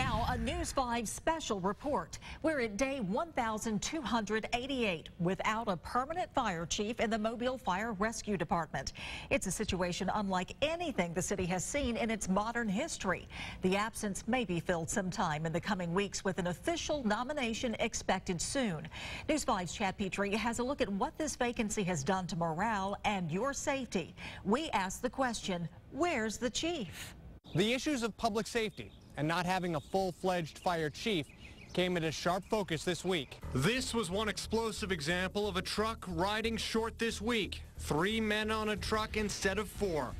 Now, a News 5 special report. We're at day 1,288 without a permanent fire chief in the Mobile Fire Rescue Department. It's a situation unlike anything the city has seen in its modern history. The absence may be filled sometime in the coming weeks with an official nomination expected soon. News 5's Chad Petrie has a look at what this vacancy has done to morale and your safety. We ask the question, where's the chief? The issues of public safety and not having a full-fledged fire chief came into sharp focus this week. This was one explosive example of a truck riding short this week. 3 men on a truck instead of 4.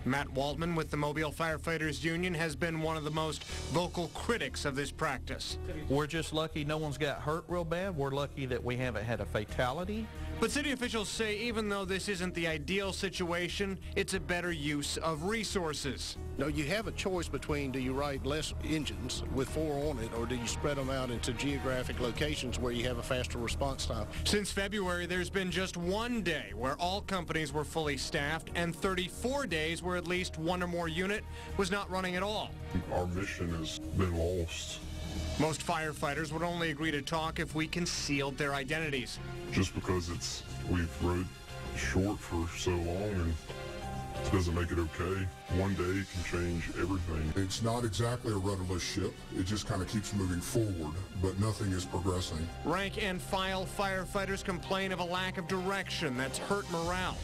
Matt Waldman with the Mobile Firefighters Union has been one of the most vocal critics of this practice. We're just lucky no one's got hurt real bad. We're lucky that we haven't had a fatality. But city officials say even though this isn't the ideal situation, it's a better use of resources. No, you have a choice between do you ride less engines with 4 on it or do you spread them out into geographic locations where you have a faster response time. Since February, there's been just one day where all companies were fully staffed and 34 days where at least one or more unit was not running at all. Our mission has been lost. Most firefighters would only agree to talk if we concealed their identities. Just because we've rode short for so long, and it doesn't make it okay. One day can change everything. It's not exactly a rudderless ship. It just kind of keeps moving forward, but nothing is progressing. Rank and file firefighters complain of a lack of direction that's hurt morale.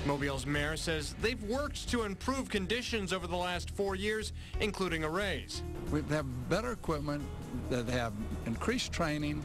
Mobile's mayor says they've worked to improve conditions over the last 4 years, including a raise. We have better equipment, that have increased training,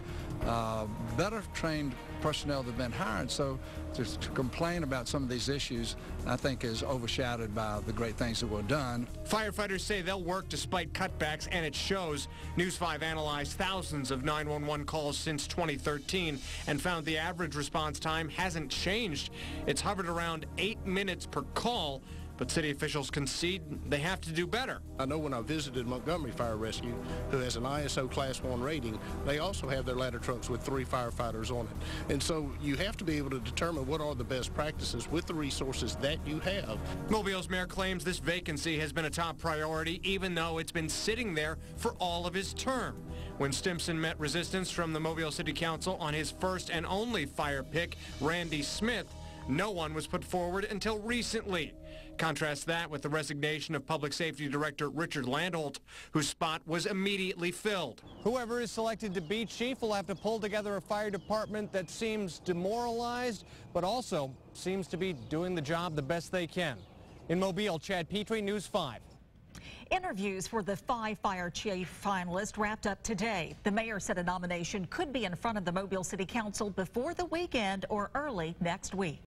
better trained personnel that have been hired. So to complain about some of these issues, I think, is overshadowed by the great things that were done. Firefighters say they'll work despite cutbacks, and it shows. News 5 analyzed thousands of 911 calls since 2013 and found the average response time hasn't changed. It's hovered around 8 minutes per call. But city officials concede they have to do better. I know when I visited Montgomery Fire Rescue, who has an ISO Class 1 rating, they also have their ladder trucks with 3 firefighters on it. And so you have to be able to determine what are the best practices with the resources that you have. Mobile's mayor claims this vacancy has been a top priority, even though it's been sitting there for all of his term. When Stimson met resistance from the Mobile City Council on his first and only fire pick, Randy Smith, no one was put forward until recently. Contrast that with the resignation of Public Safety Director Richard Landholt, whose spot was immediately filled. Whoever is selected to be chief will have to pull together a fire department that seems demoralized, but also seems to be doing the job the best they can. In Mobile, Chad Petrie, News 5. Interviews for the 5 fire chief finalists wrapped up today. The mayor said a nomination could be in front of the Mobile City Council before the weekend or early next week.